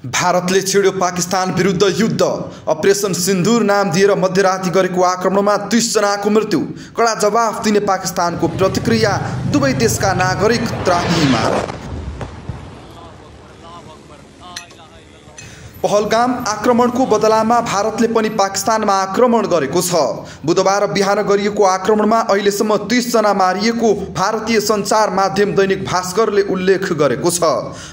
भारतले छिड्यो पाकिस्तान विरुद्ध युद्ध। अपरेसन सिन्दूर नाम दिएर मध्यराति गरेको आक्रमणमा 30 जनाको मृत्यु। कडा जवाफ दिने पाकिस्तानको प्रतिक्रिया। दुवै देशका नागरिक त्राहीमा। पहलगाम आक्रमणको बदलामा भारतले पनि पाकिस्तानमा आक्रमण गरेको छ। बुधबार बिहान गरिएको आक्रमणमा अहिलेसम्म 30 जना मारिएको भारतीय सञ्चार माध्यम दैनिक भास्करले उल्लेख गरेको छ।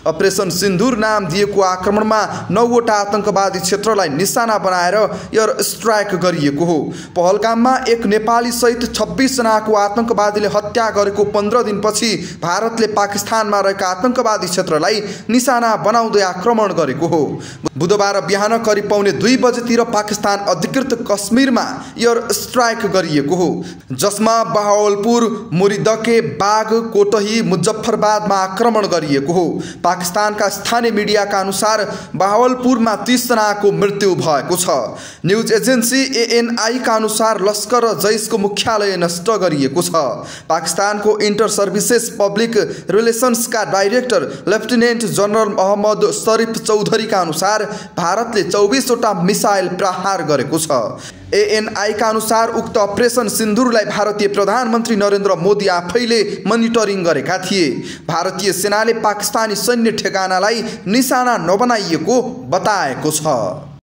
अपरेसन सिन्दूर नाम दिएको आक्रमणमा 9वटा आतंकवादी क्षेत्रलाई निशाना बनाएर एयर स्ट्राइक गरिएको हो। पहलगाममा एक नेपाली सहित 26 जनाको आतंकवादीले हत्या गरेको 15 दिनपछि भारतले पाकिस्तानमा रहेका आतंकवादी क्षेत्रलाई निशाना बनाउँदै आक्रमण गरेको हो। बुधबार बिहान करिब 1:15 बजेतिर पाकिस्तान अधिकृत कश्मीरमा एयर स्ट्राइक गरिएको हो, जसमा बहावलपुर, मुरीदके, बाग, कोटही, मुजफ्फरबादमा आक्रमण गरिएको हो। पाकिस्तानका स्थानीय मिडियाका अनुसार बहावलपुरमा 30 जनाको मृत्यु भएको छ। न्युज एजेन्सी ANI का अनुसार लस्कर र जैशको मुख्यालय नष्ट गरिएको छ। पाकिस्तानको इन्टर सर्भिसेस पब्लिक रिलेसन्सका director lieutenant general Mohammad Sharif चौधरीका अनुसार भारतले 24वटा मिसाइल प्रहार गरेको छ। ANI का अनुसार उक्त अपरेसन सिन्दूरलाई भारतीय प्रधानमन्त्री नरेन्द्र मोदी आफैले मोनिटरिङ गरेका थिए। भारतीय सेनाले पाकिस्तानी सैन्य ठेगानालाई निशाना नबनाइएको बताएको छ।